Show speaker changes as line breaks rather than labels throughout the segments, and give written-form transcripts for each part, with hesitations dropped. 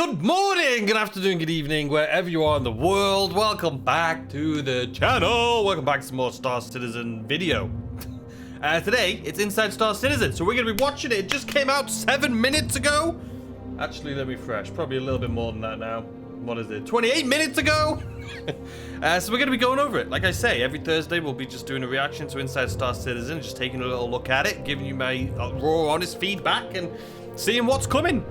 Good morning, good afternoon, good evening, wherever you are in the world. Welcome back to the channel. Welcome back to some more Star Citizen video. Today, it's Inside Star Citizen, so we're going to be watching it. It just came out 7 minutes ago. Actually, let me refresh. Probably a little bit more than that now. What is it? 28 minutes ago? So we're going to be going over it. Like I say, every Thursday we'll be just doing a reaction to Inside Star Citizen, just taking a little look at it, giving you my raw, honest feedback, and seeing what's coming.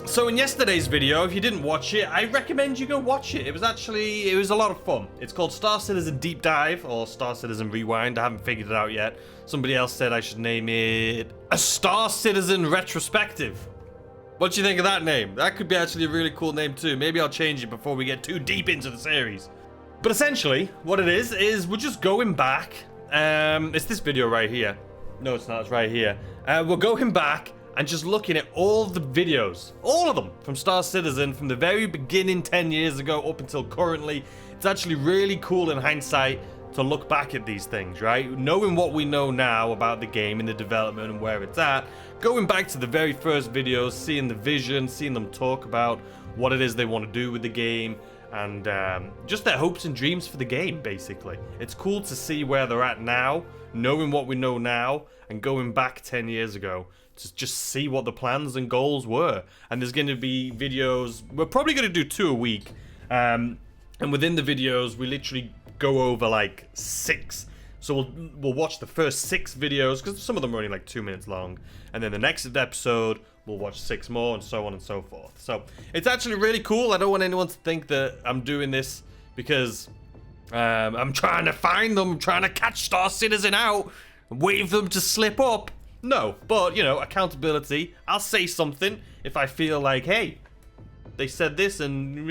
So in yesterday's video, if you didn't watch it, I recommend you go watch it. It was a lot of fun. It's called Star Citizen Deep Dive or Star Citizen Rewind. I haven't figured it out yet. Somebody else said I should name it a Star Citizen Retrospective. What do you think of that name? That could be actually a really cool name too. Maybe I'll change it before we get too deep into the series. But essentially, what it is we're just going back. It's this video right here. No, it's not. It's right here. We're going back and just looking at all the videos, all of them, from Star Citizen, from the very beginning 10 years ago up until currently. It's actually really cool in hindsight to look back at these things, right? Knowing what we know now about the game and the development and where it's at, going back to the very first videos, seeing the vision, seeing them talk about what it is they want to do with the game, and just their hopes and dreams for the game, basically. It's cool to see where they're at now, knowing what we know now, and going back 10 years ago to just see what the plans and goals were. And there's going to be videos, we're probably going to do 2 a week, and within the videos we literally go over like 6. So we'll watch the first 6 videos, because some of them are only like 2 minutes long, and then the next episode we'll watch 6 more, and so on and so forth. So it's actually really cool. I don't want anyone to think that I'm doing this because I'm trying to find them, trying to catch Star Citizen out, wait for them to slip up. No, but, you know, accountability. I'll say something if I feel like, hey, they said this and...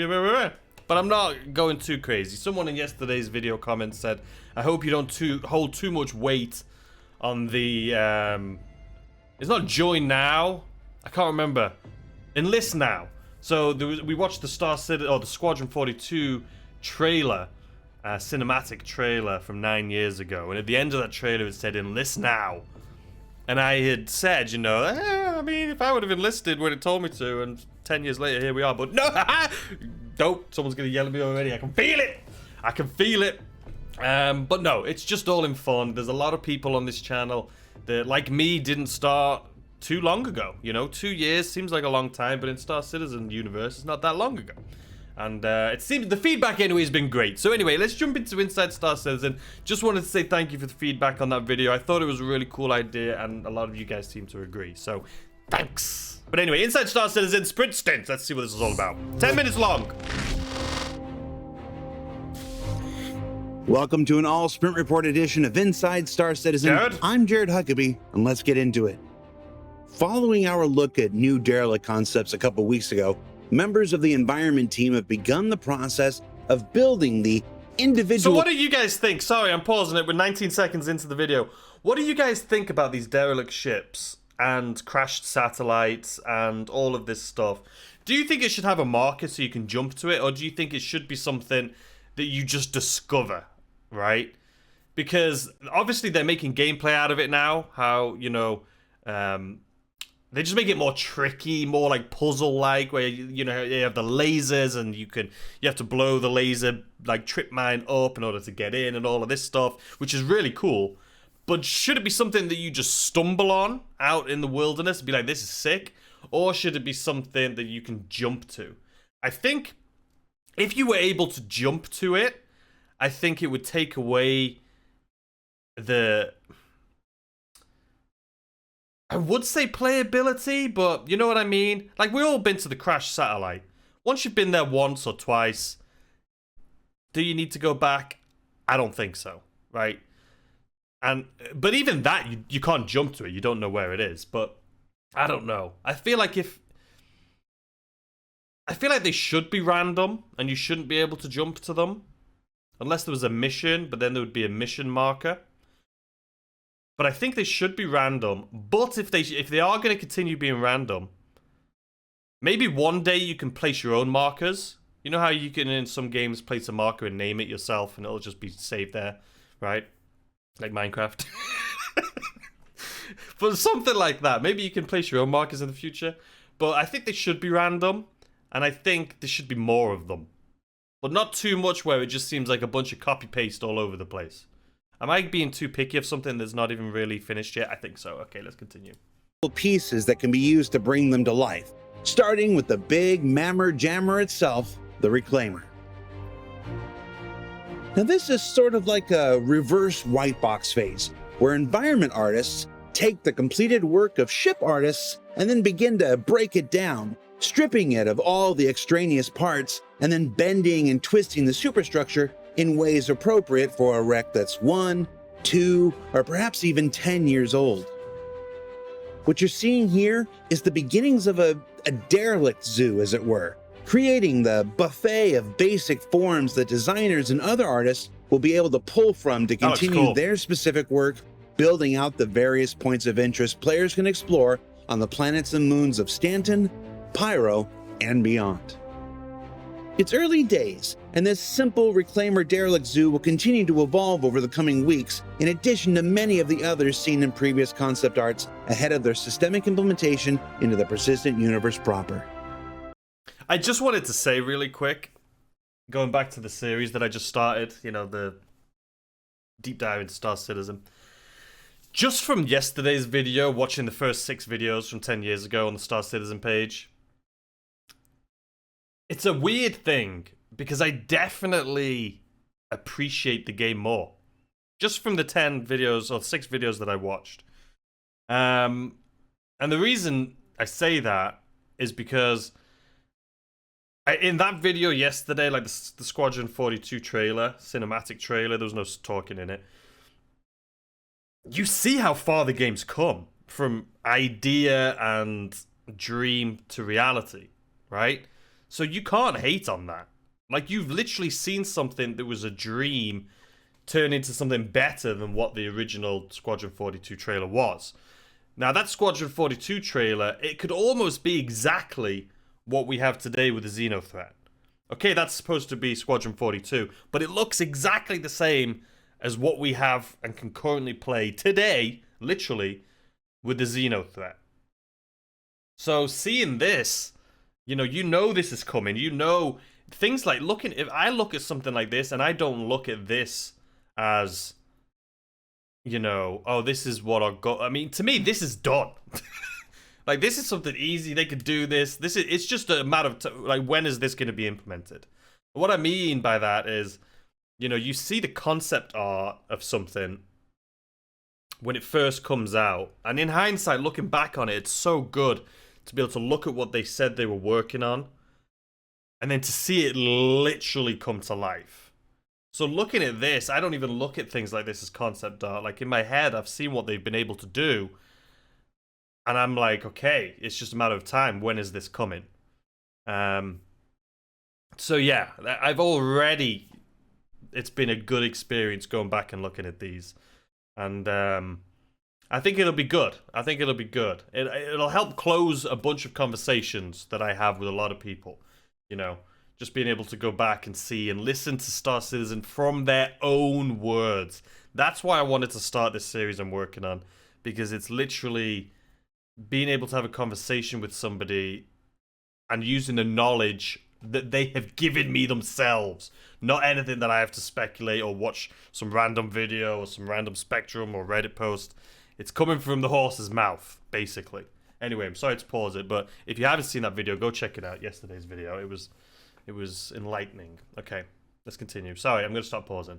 But I'm not going too crazy. Someone in yesterday's video comment said, I hope you don't hold too much weight on the... It's not join now. I can't remember. Enlist now. So we watched the Star Citizen, or the Squadron 42 trailer, cinematic trailer from 9 years ago. And at the end of that trailer it said, enlist now. And I had said, you know, I mean, if I would have enlisted when it told me to, and 10 years later, here we are. But no, dope. Someone's going to yell at me already. I can feel it. I can feel it. But no, it's just all in fun. There's a lot of people on this channel that, like me, didn't start too long ago. You know, 2 years seems like a long time, but in Star Citizen universe, it's not that long ago. And it seems the feedback anyway has been great. So anyway, let's jump into Inside Star Citizen. Just wanted to say thank you for the feedback on that video. I thought it was a really cool idea, and a lot of you guys seem to agree. So thanks. But anyway, Inside Star Citizen Sprint Stint. Let's see what this is all about. 10 minutes long.
Welcome to an all sprint report edition of Inside Star Citizen.
Jared?
I'm Jared Huckabee, and let's get into it. Following our look at new derelict concepts a couple weeks ago, members of the environment team have begun the process of building the individual...
So what do you guys think? Sorry, I'm pausing it. We're 19 seconds into the video. What do you guys think about these derelict ships and crashed satellites and all of this stuff? Do you think it should have a marker so you can jump to it, or do you think it should be something that you just discover, right? Because obviously they're making gameplay out of it now. How, you know... they just make it more tricky, more like puzzle-like, where you know you have the lasers and you have to blow the laser like trip mine up in order to get in and all of this stuff, which is really cool. But should it be something that you just stumble on out in the wilderness and be like, this is sick? Or should it be something that you can jump to? I think if you were able to jump to it, I think it would take away the... I would say playability, but you know what I mean? Like, we've all been to the crashed satellite. Once you've been there once or twice, do you need to go back? I don't think so, right? But even that, you can't jump to it. You don't know where it is, but I don't know. I feel like they should be random, and you shouldn't be able to jump to them. Unless there was a mission, but then there would be a mission marker. But I think they should be random. But if they are going to continue being random, maybe one day you can place your own markers. You know how you can in some games place a marker and name it yourself, and it'll just be saved there, right? Like Minecraft. But something like that. Maybe you can place your own markers in the future. But I think they should be random. And I think there should be more of them. But not too much where it just seems like a bunch of copy-paste all over the place. Am I being too picky of something that's not even really finished yet? I think so. Okay, let's continue.
Pieces that can be used to bring them to life, starting with the big mammer jammer itself, the Reclaimer. Now this is sort of like a reverse white box phase, where environment artists take the completed work of ship artists and then begin to break it down, stripping it of all the extraneous parts and then bending and twisting the superstructure in ways appropriate for a wreck that's 1, 2, or perhaps even 10 years old. What you're seeing here is the beginnings of a derelict zoo, as it were, creating the buffet of basic forms that designers and other artists will be able to pull from to continue their specific work, building out the various points of interest players can explore on the planets and moons of Stanton, Pyro, and beyond. It's early days, and this simple Reclaimer derelict zoo will continue to evolve over the coming weeks, in addition to many of the others seen in previous concept arts ahead of their systemic implementation into the persistent universe proper.
I just wanted to say really quick, going back to the series that I just started, you know, the deep dive into Star Citizen. Just from yesterday's video, watching the first 6 videos from 10 years ago on the Star Citizen page, it's a weird thing, because I definitely appreciate the game more. Just from the 10 videos, or 6 videos that I watched. And the reason I say that is because in that video yesterday, like the Squadron 42 trailer, cinematic trailer, there was no talking in it. You see how far the game's come from idea and dream to reality, right? So you can't hate on that. Like, you've literally seen something that was a dream turn into something better than what the original Squadron 42 trailer was. Now, that Squadron 42 trailer, it could almost be exactly what we have today with the Xeno threat. Okay, that's supposed to be Squadron 42, but it looks exactly the same as what we have and can currently play today, literally, with the Xeno threat. So seeing this, you know this is coming. You know, things like if I look at something like this and I don't look at this as, you know, oh, this is what I got. I mean, to me, this is done. Like, this is something easy. They could do this. It's just a matter of, like, when is this going to be implemented? What I mean by that is, you know, you see the concept art of something when it first comes out. And in hindsight, looking back on it, it's so good to be able to look at what they said they were working on and then to see it literally come to life. So looking at this, I don't even look at things like this as concept art. Like, in my head, I've seen what they've been able to do. And I'm like, okay, it's just a matter of time. When is this coming? So yeah, it's been a good experience going back and looking at these. And I think it'll be good. It'll help close a bunch of conversations that I have with a lot of people. You know, just being able to go back and see and listen to Star Citizen from their own words. That's why I wanted to start this series I'm working on. Because it's literally being able to have a conversation with somebody and using the knowledge that they have given me themselves. Not anything that I have to speculate or watch some random video or some random Spectrum or Reddit post. It's coming from the horse's mouth, basically. Anyway, I'm sorry to pause it, but if you haven't seen that video, go check it out. Yesterday's video. It was enlightening. Okay, let's continue. Sorry, I'm going to stop pausing.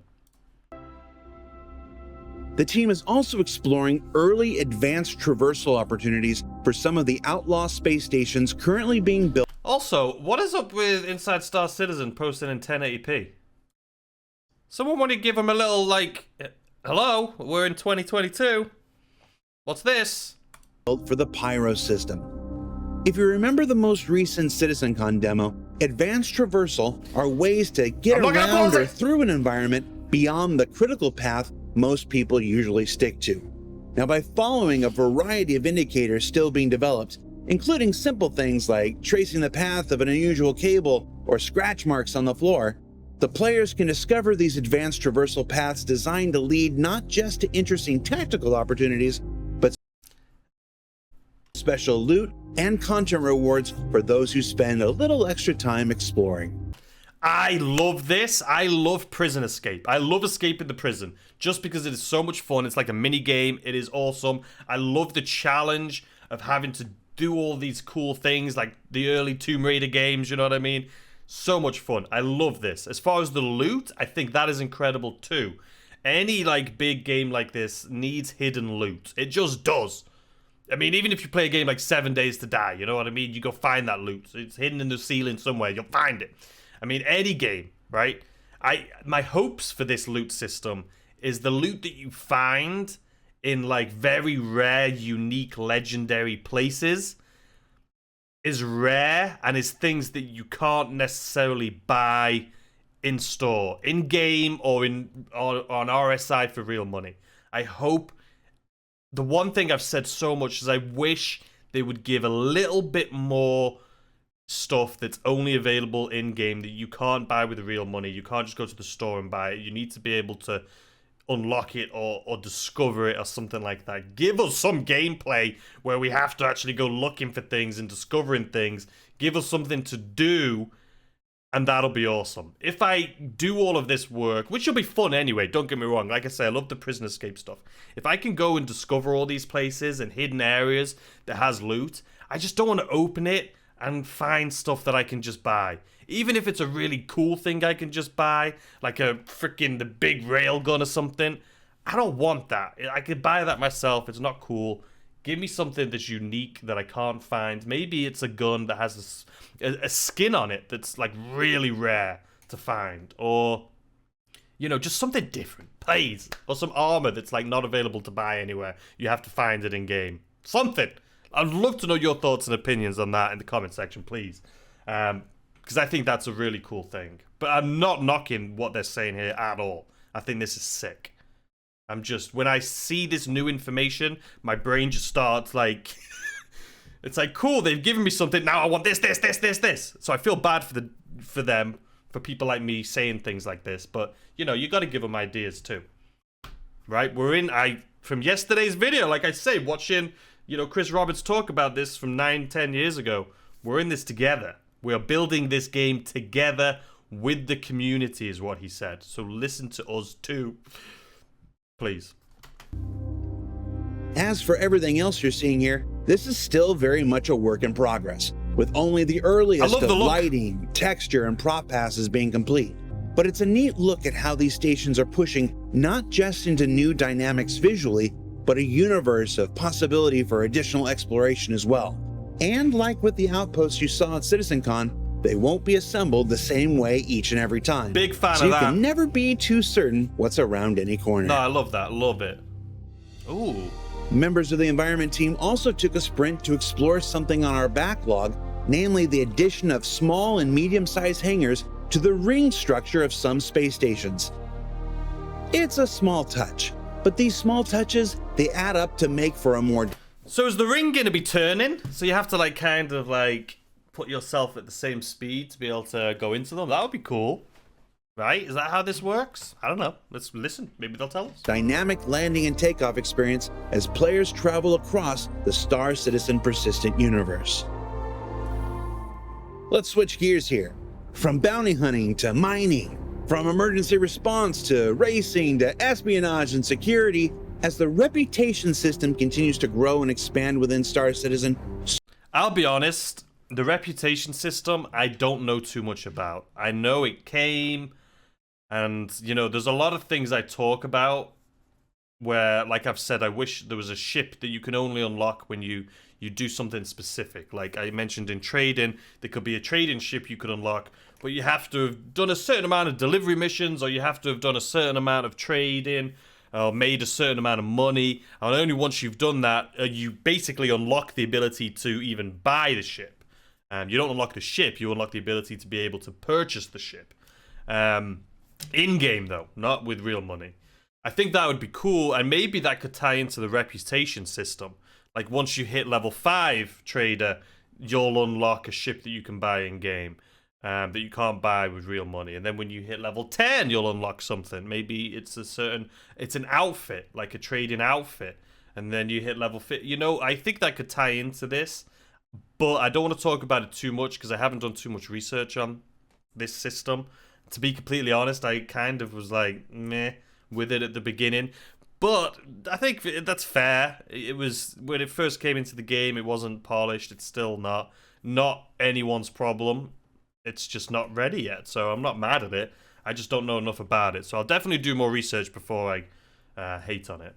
The team is also exploring early advanced traversal opportunities for some of the outlaw space stations currently being built.
Also, what is up with Inside Star Citizen posting in 1080p? Someone want to give him a little, like, hello, we're in 2022. What's this?
For the Pyro system. If you remember the most recent CitizenCon demo, advanced traversal are ways to get around or through an environment beyond the critical path most people usually stick to. Now, by following a variety of indicators still being developed, including simple things like tracing the path of an unusual cable or scratch marks on the floor, the players can discover these advanced traversal paths designed to lead not just to interesting tactical opportunities, but special loot and content rewards for those who spend a little extra time exploring.
I love this. I love prison escape. I love escaping the prison just because it is so much fun. It's like a mini game. It is awesome. I love the challenge of having to do all these cool things like the early Tomb Raider games, you know what I mean? So much fun. I love this. As far as the loot, I think that is incredible too. Any like big game like this needs hidden loot. It just does. I mean, even if you play a game like 7 Days to Die, you know what I mean? You go find that loot. It's hidden in the ceiling somewhere. You'll find it. I mean, any game, right? My hopes for this loot system is the loot that you find in like very rare, unique, legendary places is rare and is things that you can't necessarily buy in store, in game, or on RSI for real money. I hope. The one thing I've said so much is I wish they would give a little bit more stuff that's only available in game that you can't buy with real money. You can't just go to the store and buy it. You need to be able to unlock it or discover it or something like that. Give us some gameplay where we have to actually go looking for things and discovering things. Give us something to do, and that'll be awesome. If I do all of this work, which will be fun anyway, don't get me wrong. Like I say, I love the prison escape stuff. If I can go and discover all these places and hidden areas that has loot, I just don't want to open it and find stuff that I can just buy. Even if it's a really cool thing I can just buy, like the big railgun or something, I don't want that. I could buy that myself. It's not cool. Give me something that's unique that I can't find. Maybe it's a gun that has a skin on it that's like really rare to find. Or, you know, just something different, please. Or some armor that's like not available to buy anywhere. You have to find it in game. Something. I'd love to know your thoughts and opinions on that in the comment section, please. Because I think that's a really cool thing. But I'm not knocking what they're saying here at all. I think this is sick. I'm just, when I see this new information, my brain just starts like, it's like, cool, they've given me something, now I want this. So I feel bad for them, for people like me saying things like this. But, you know, you got to give them ideas too. Right? From yesterday's video, like I say, watching, you know, Chris Roberts talk about this from 9-10 years ago. We're in this together. We are building this game together with the community, is what he said. So listen to us too, please.
As for everything else you're seeing here, this is still very much a work in progress, with only the earliest of lighting, texture, and prop passes being complete. But it's a neat look at how these stations are pushing not just into new dynamics visually, but a universe of possibility for additional exploration as well. And like with the Outposts you saw at CitizenCon, they won't be assembled the same way each and every time.
Big fan
so
of
you
that.
can never be too certain what's around any corner.
No, I love that. Love it. Ooh.
Members of the environment team also took a sprint to explore something on our backlog, namely the addition of small and medium-sized hangars to the ring structure of some space stations. It's a small touch, but these small touches, they add up to make for a more...
So is the ring going to be turning? So you have to like kind of like put yourself at the same speed to be able to go into them? That would be cool. Right? Is that how this works? I don't know. Let's listen. Maybe they'll tell us.
Dynamic landing and takeoff experience as players travel across the Star Citizen persistent universe. Let's switch gears here. From bounty hunting to mining, from emergency response to racing to espionage and security, as the reputation system continues to grow and expand within Star Citizen.
I'll be honest, the reputation system I don't know too much about. I know it came, and you know, there's a lot of things I talk about where, like I've said, I wish there was a ship that you can only unlock when you do something specific. Like I mentioned in trading, there could be a trading ship you could unlock, but you have to have done a certain amount of delivery missions, or you have to have done a certain amount of trading, or made a certain amount of money, and only once you've done that, you basically unlock the ability to even buy the ship. You don't unlock the ship, you unlock the ability to be able to purchase the ship. In-game, though, not with real money. I think that would be cool, and maybe that could tie into the reputation system. Like, once you hit level 5, trader, you'll unlock a ship that you can buy in-game. That you can't buy with real money. And then when you hit level 10, you'll unlock something. Maybe it's an outfit, like a trading outfit. and then you hit level 50. You know, I think that could tie into this, but I don't want to talk about it too much because I haven't done too much research on this system. To be completely honest, I kind of was like, meh, with it at the beginning. But I think that's fair. It was, when it first came into the game, it wasn't polished. It's still not anyone's problem. It's just not ready yet. So I'm not mad at it. I just don't know enough about it. So I'll definitely do more research before I hate on it.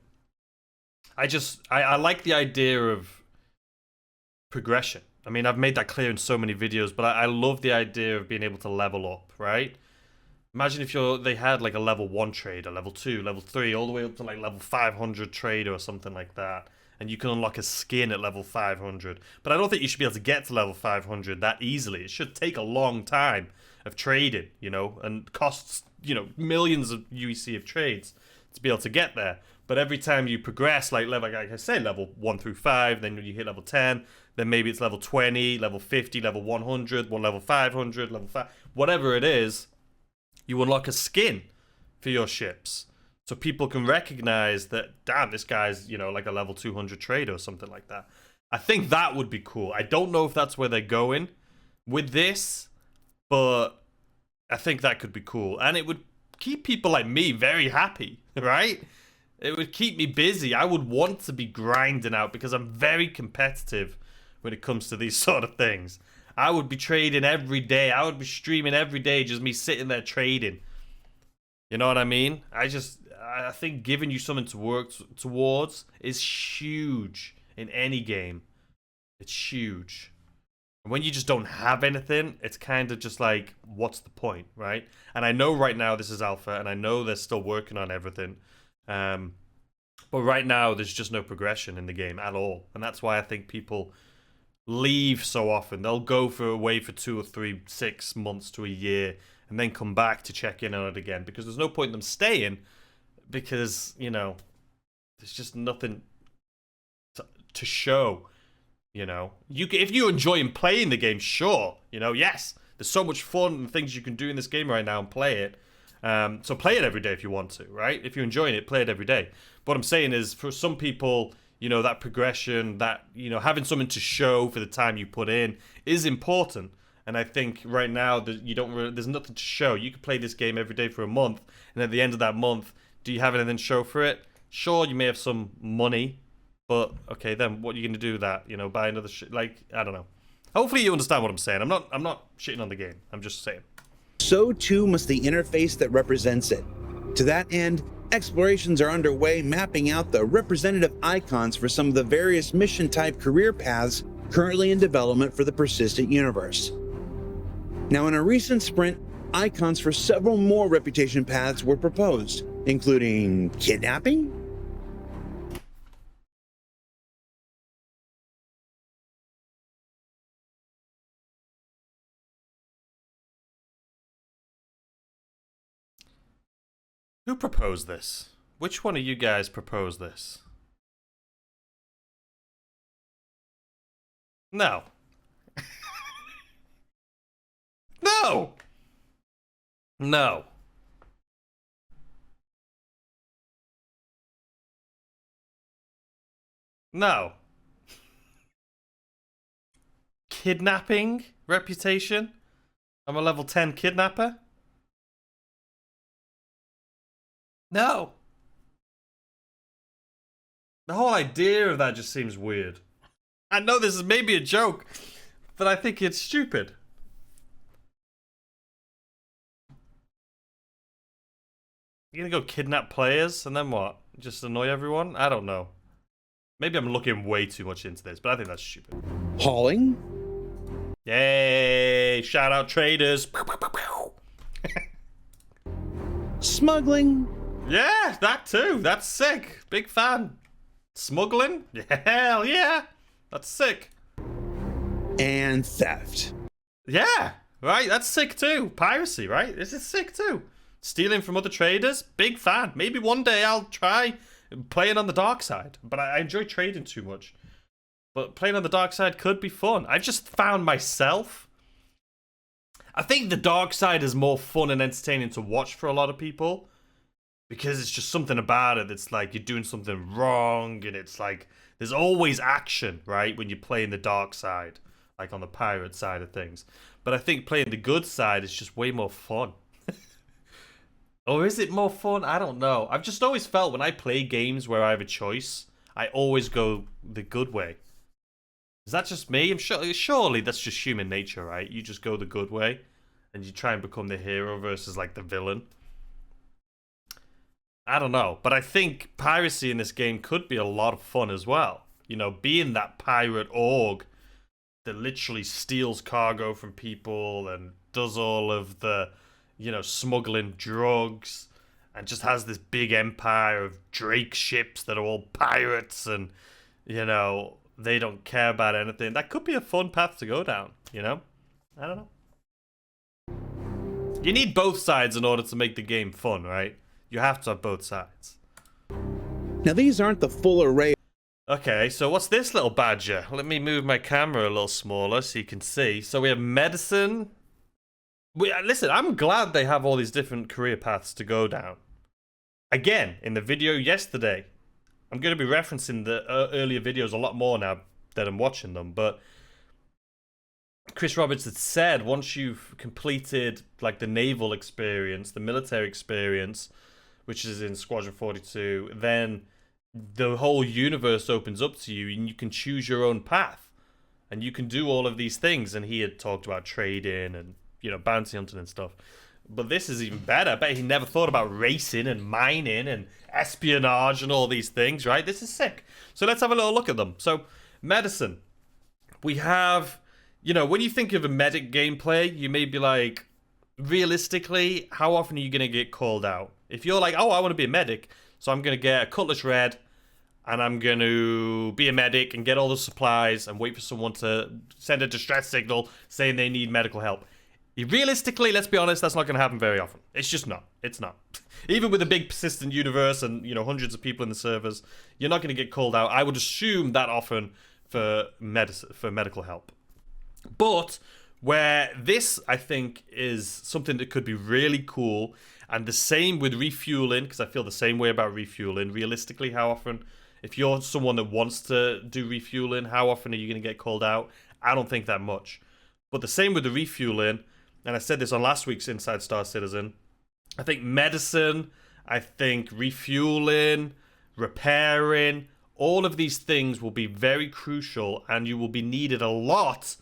I like the idea of progression. I mean, I've made that clear in so many videos, but I love the idea of being able to level up, right? Imagine if they had like a level 1 trader, level 2, level 3, all the way up to like level 500 trader or something like that. And you can unlock a skin at level 500. But I don't think you should be able to get to level 500 that easily. It should take a long time of trading, you know, and costs, you know, millions of UEC of trades to be able to get there. But every time you progress, like I say, level 1 through 5, then you hit level 10, then maybe it's level 20, level 50, level 100, level 500, level 5, whatever it is, you unlock a skin for your ships. So people can recognize that, damn, this guy's, you know, like a level 200 trader or something like that. I think that would be cool. I don't know if that's where they're going with this, but I think that could be cool. And it would keep people like me very happy, right? It would keep me busy. I would want to be grinding out because I'm very competitive when it comes to these sort of things. I would be trading every day. I would be streaming every day, just me sitting there trading. You know what I mean? I think giving you something to work towards is huge in any game. It's huge. And when you just don't have anything, it's kind of just like, what's the point, right? And I know right now this is alpha, and I know they're still working on everything. But right now, there's just no progression in the game at all. And that's why I think people leave so often. They'll go away for 2 or 3, 6 months to a year, and then come back to check in on it again. Because there's no point in them staying, because, you know, there's just nothing to show. You know, if you enjoy playing the game, sure. You know, yes, there's so much fun and things you can do in this game right now and play it. So play it every day if you want to, right? If you're enjoying it, play it every day. What I'm saying is, for some people, you know, that progression, that, you know, having something to show for the time you put in is important. And I think right now that there's nothing to show. You could play this game every day for a month, and at the end of that month, do you have anything to show for it? Sure, you may have some money, but okay, then what are you going to do with that? You know, buy another like, I don't know. Hopefully you understand what I'm saying. I'm not shitting on the game. I'm just saying.
So too must the interface that represents it. To that end, explorations are underway mapping out the representative icons for some of the various mission-type career paths currently in development for the persistent universe. Now, in a recent sprint, icons for several more reputation paths were proposed, including kidnapping,
Who proposed this? Which one of you guys proposed this? No. No! No. No. Kidnapping reputation? I'm a level 10 kidnapper? No. The whole idea of that just seems weird. I know this is maybe a joke, but I think it's stupid. You're gonna go kidnap players and then what? Just annoy everyone? I don't know. Maybe I'm looking way too much into this, but I think that's stupid.
hauling,
Yay! Shout out traders.
smuggling,
Yeah, that too. That's sick. Big fan. Smuggling? Hell yeah. That's sick.
and theft.
Yeah, right. That's sick too. Piracy, right? This is sick too. Stealing from other traders? Big fan. Maybe one day I'll try playing on the dark side. But I enjoy trading too much. But playing on the dark side could be fun. I've just found myself. I think the dark side is more fun and entertaining to watch for a lot of people. because it's just something about it that's like you're doing something wrong, and it's like there's always action, right, when you play in the dark side, like on the pirate side of things. But I think playing the good side is just way more fun. Or is it more fun? I don't know. I've just always felt when I play games where I have a choice, I always go the good way. Is that just me? I'm sure, surely that's just human nature, right? You just go the good way, and you try and become the hero versus like the villain. I don't know, but I think piracy in this game could be a lot of fun as well. You know, being that pirate org that literally steals cargo from people and does all of the, you know, smuggling drugs, and just has this big empire of Drake ships that are all pirates, and, you know, they don't care about anything. That could be a fun path to go down, you know? I don't know. You need both sides in order to make the game fun, right? You have to have both sides.
Now, these aren't the full array.
Okay, so what's this little badger? Let me move my camera a little smaller so you can see. So we have medicine. Listen, I'm glad they have all these different career paths to go down. Again, in the video yesterday, I'm going to be referencing the earlier videos a lot more now that I'm watching them, but Chris Roberts had said once you've completed like the naval experience, the military experience, which is in Squadron 42, then the whole universe opens up to you and you can choose your own path and you can do all of these things. And he had talked about trading and, you know, bounty hunting and stuff. But this is even better. I bet he never thought about racing and mining and espionage and all these things, right? This is sick. So let's have a little look at them. So medicine. We have, you know, when you think of a medic gameplay, you may be like, realistically, how often are you going to get called out? If you're like, oh, I want to be a medic, so I'm going to get a Cutlass Red, and I'm going to be a medic and get all the supplies and wait for someone to send a distress signal saying they need medical help. Realistically, let's be honest, that's not going to happen very often. It's just not. It's not. Even with a big persistent universe and, you know, hundreds of people in the servers, you're not going to get called out. I would assume that often for medical help. But where this, I think, is something that could be really cool, and the same with refueling, because I feel the same way about refueling. Realistically, how often, if you're someone that wants to do refueling, how often are you going to get called out? I don't think that much. But the same with the refueling, and I said this on last week's Inside Star Citizen, I think medicine, I think refueling, repairing, all of these things will be very crucial, and you will be needed a lot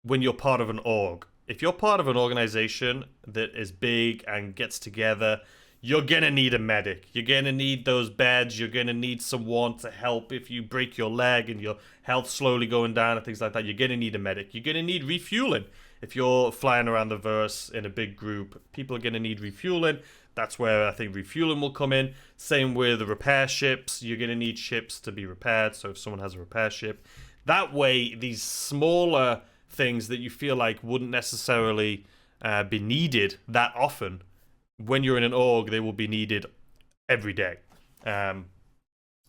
when you're part of an org. If you're part of an organization that is big and gets together, you're gonna need a medic. You're gonna need those beds. You're gonna need someone to help if you break your leg and your health slowly going down and things like that. You're gonna need a medic. You're gonna need refueling. If you're flying around the verse in a big group, people are gonna need refueling. That's where I think refueling will come in. Same with the repair ships. You're gonna need ships to be repaired. So if someone has a repair ship, that way these smaller things that you feel like wouldn't necessarily be needed that often, when you're in an org, they will be needed every day.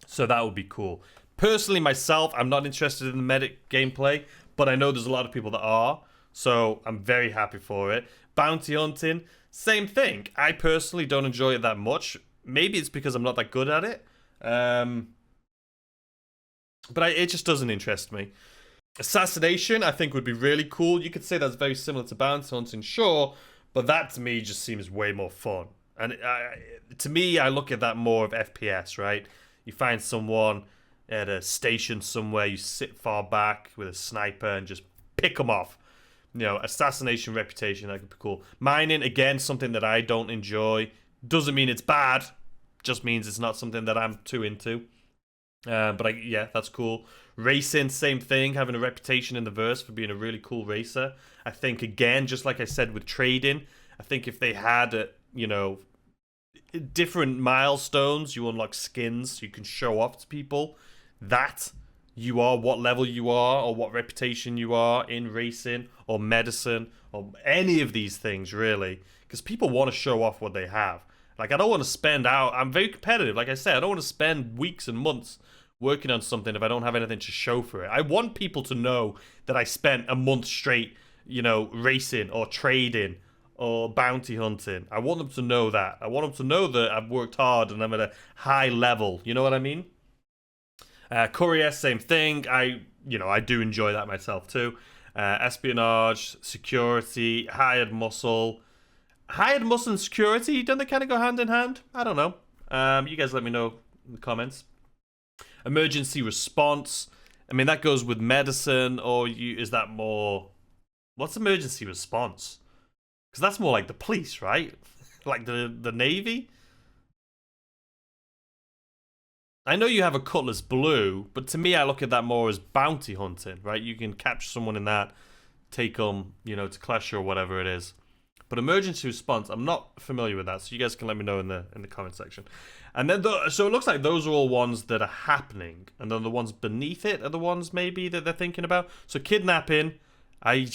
So that would be cool. Personally, myself, I'm not interested in the medic gameplay, but I know there's a lot of people that are, so I'm very happy for it. Bounty hunting, same thing. I personally don't enjoy it that much. Maybe it's because I'm not that good at it, but it just doesn't interest me. Assassination, I think, would be really cool. You could say that's very similar to bounty hunting, sure, but that to me just seems way more fun. And to me, I look at that more of FPS, right? You find someone at a station somewhere, you sit far back with a sniper and just pick them off. You know, assassination, reputation, that could be cool. Mining, again, something that I don't enjoy. Doesn't mean it's bad, just means it's not something that I'm too into. But yeah, that's cool. Racing, same thing, having a reputation in the verse for being a really cool racer. I think, again, just like I said with trading, I think if they had, you know, different milestones, you unlock skins, you can show off to people that you are, what level you are, or what reputation you are in racing, or medicine, or any of these things, really. Because people want to show off what they have. Like, I don't want to spend out, I'm very competitive, like I said, I don't want to spend weeks and months working on something if I don't have anything to show for it. I want people to know that I spent a month straight, you know, racing or trading or bounty hunting. I want them to know that. I want them to know that I've worked hard and I'm at a high level. You know what I mean? Courier, same thing. I do enjoy that myself too. Espionage, security, hired muscle. Hired muscle and security, don't they kind of go hand in hand? I don't know. You guys let me know in the comments. Emergency response. I mean, that goes with medicine, or is that more... What's emergency response? Because that's more like the police, right? Like the Navy? I know you have a Cutlass Blue, but to me, I look at that more as bounty hunting, right? You can capture someone in that, take them, to Clash or whatever it is. But emergency response, I'm not familiar with that, so you guys can let me know in the comment section. And then, so it looks like those are all ones that are happening, and then the ones beneath it are the ones maybe that they're thinking about. So kidnapping, I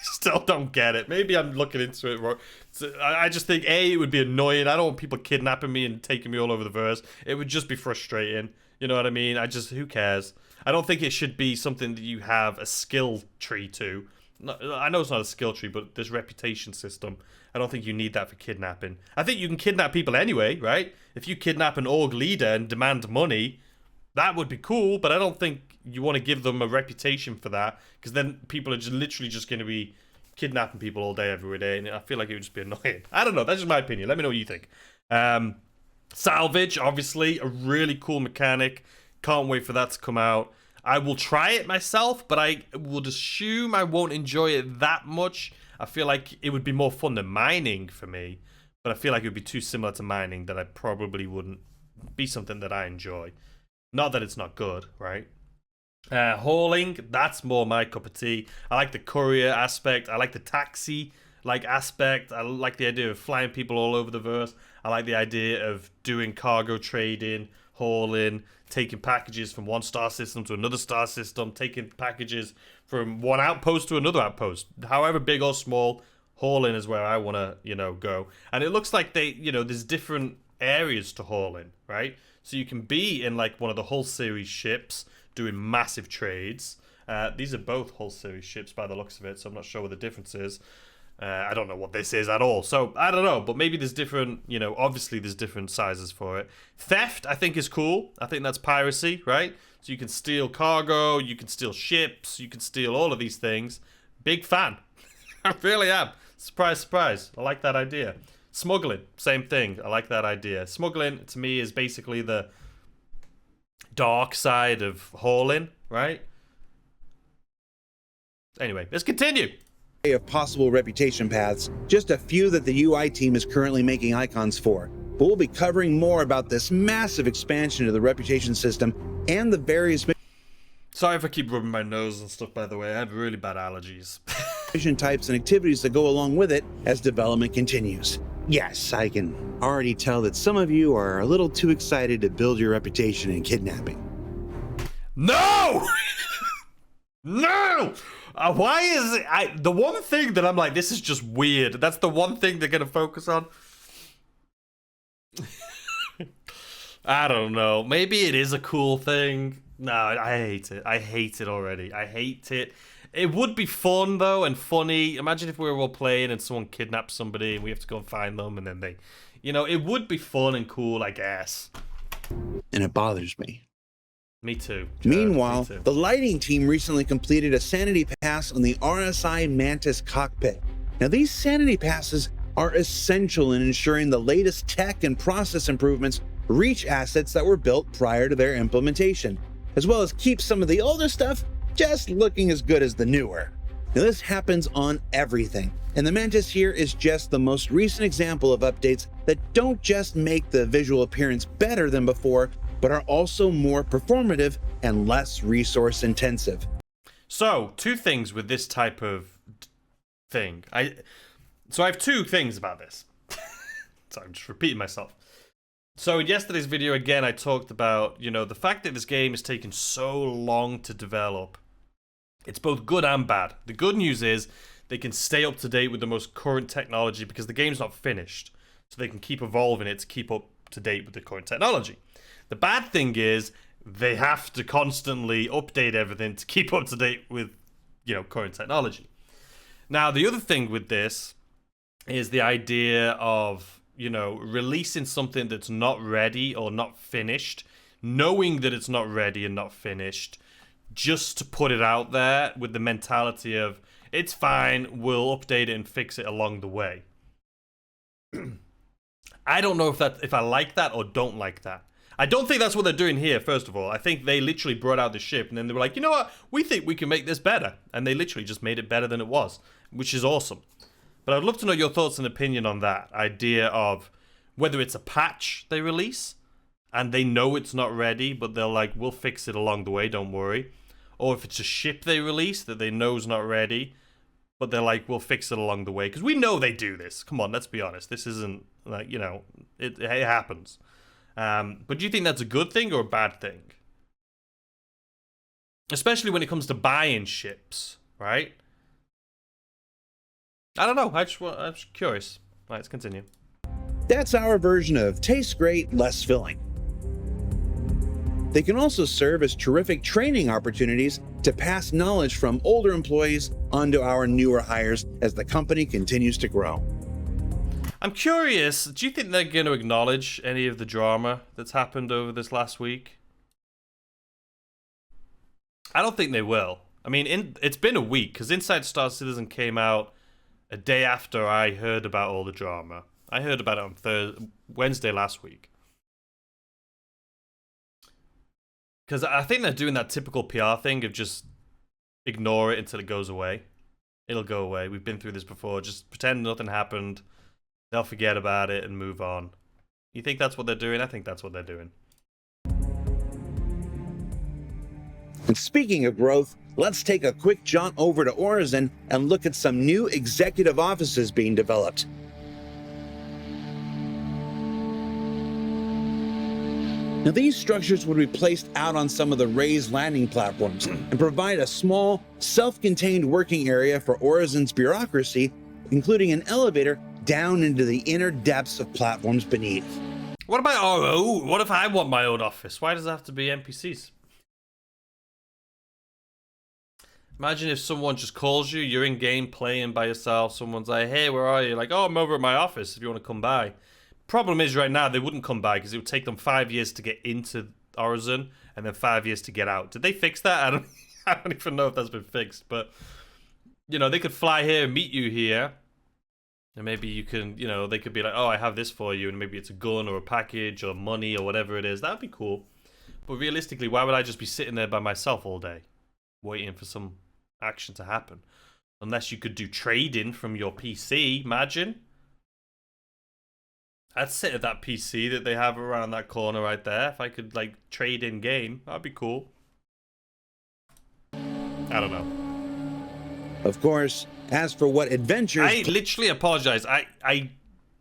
still don't get it. Maybe I'm looking into it wrong. So I just think, A, it would be annoying. I don't want people kidnapping me and taking me all over the verse. It would just be frustrating. You know what I mean? Who cares? I don't think it should be something that you have a skill tree to. No, I know it's not a skill tree, but there's reputation system. I don't think you need that for kidnapping. I think you can kidnap people anyway, right? If you kidnap an org leader and demand money, that would be cool, but I don't think you want to give them a reputation for that, because then people are just literally just going to be kidnapping people all day, every day, and I feel like it would just be annoying. I don't know. That's just my opinion. Let me know what you think. Salvage, obviously, a really cool mechanic. Can't wait for that to come out. I will try it myself, but I would assume I won't enjoy it that much. I feel like it would be more fun than mining for me, but I feel like it would be too similar to mining that I probably wouldn't be something that I enjoy. Not that it's not good, right? Hauling, that's more my cup of tea. I like the courier aspect. I like the taxi aspect. I like the idea of flying people all over the verse. I like the idea of doing cargo trading, hauling, taking packages from one star system to another star system, taking packages from one outpost to another outpost. However big or small, hauling is where I want to, go. And it looks like there's different areas to hauling, right? So you can be in like one of the Hull series ships doing massive trades. These are both Hull series ships by the looks of it, so I'm not sure what the difference is. I don't know what this is at all. So I don't know, but maybe there's different, obviously there's different sizes for it. Theft, I think, is cool. I think that's piracy, right? So you can steal cargo, you can steal ships, you can steal all of these things. Big fan. I really am. Surprise, surprise. I like that idea. Smuggling, same thing. I like that idea. Smuggling, to me, is basically the dark side of hauling, right? Anyway, let's continue.
Of possible reputation paths, just a few that the UI team is currently making icons for. But we'll be covering more about this massive expansion of the reputation system and the various
Sorry if I keep rubbing my nose and stuff, by the way. I have really bad allergies.
mission types and activities that go along with it as development continues. Yes, I can already tell that some of you are a little too excited to build your reputation in kidnapping.
No! No! Why is it... the one thing that I'm like, this is just weird. That's the one thing they're going to focus on. I don't know. Maybe it is a cool thing. No, I hate it. I hate it already. I hate it. It would be fun, though, and funny. Imagine if we were all playing and someone kidnaps somebody and we have to go and find them, and then they... it would be fun and cool, I guess.
And it bothers me.
Me too.
Meanwhile,
me too.
The lighting team recently completed a sanity pass on the RSI Mantis cockpit. Now, these sanity passes are essential in ensuring the latest tech and process improvements reach assets that were built prior to their implementation, as well as keep some of the older stuff just looking as good as the newer. Now, this happens on everything, and the Mantis here is just the most recent example of updates that don't just make the visual appearance better than before, but are also more performative and less resource intensive.
So, two things with this type of thing. So I have two things about this. So I'm just repeating myself. So in yesterday's video, again, I talked about, the fact that this game is taking so long to develop. It's both good and bad. The good news is they can stay up to date with the most current technology because the game's not finished. So they can keep evolving it to keep up to date with the current technology. The bad thing is they have to constantly update everything to keep up to date with, current technology. Now, the other thing with this is the idea of, you know, releasing something that's not ready or not finished, knowing that it's not ready and not finished, just to put it out there with the mentality of, it's fine, we'll update it and fix it along the way. I don't know if I like that or don't like that. I don't think that's what they're doing here, first of all. I think they literally brought out the ship and then they were like, you know what, we think we can make this better. And they literally just made it better than it was, which is awesome. But I'd love to know your thoughts and opinion on that idea of whether it's a patch they release and they know it's not ready, but they're like, we'll fix it along the way, don't worry. Or if it's a ship they release that they know is not ready, but they're like, we'll fix it along the way. Because we know they do this. Come on, let's be honest. This isn't, like, you know, it happens. But do you think that's a good thing or a bad thing? Especially when it comes to buying ships, right? I don't know. I'm just curious. All right, let's continue.
That's our version of tastes great, less filling. They can also serve as terrific training opportunities to pass knowledge from older employees onto our newer hires as the company continues to grow.
I'm curious, do you think they're going to acknowledge any of the drama that's happened over this last week? I don't think they will. I mean, it's been a week, because Inside Star Citizen came out a day after I heard about all the drama. I heard about it on Wednesday last week. Because I think they're doing that typical PR thing of just ignore it until it goes away. It'll go away. We've been through this before. Just pretend nothing happened. They'll forget about it and move on. You think that's what they're doing? I think that's what they're doing.
And speaking of growth, let's take a quick jaunt over to Horizon and look at some new executive offices being developed. Now, these structures would be placed out on some of the raised landing platforms and provide a small, self-contained working area for Horizon's bureaucracy, including an elevator down into the inner depths of platforms beneath.
What about RO? What if I want my own office? Why does it have to be NPCs? Imagine if someone just calls you, you're in game playing by yourself, someone's like, hey, where are you? Like, oh, I'm over at my office if you want to come by. Problem is right now they wouldn't come by because it would take them 5 years to get into Horizon and then 5 years to get out. Did they fix that? I don't even know if that's been fixed, but you know, they could fly here, meet you here, and maybe you can, you know, they could be like, oh, I have this for you, and maybe it's a gun or a package or money or whatever it is. That'd be cool. But realistically, why would I just be sitting there by myself all day waiting for some action to happen? Unless you could do trading from your PC, imagine. I'd sit at that PC that they have around that corner right there. If I could, like, trade in game, that'd be cool. I don't know.
Of course, as for what adventures...
I literally apologize.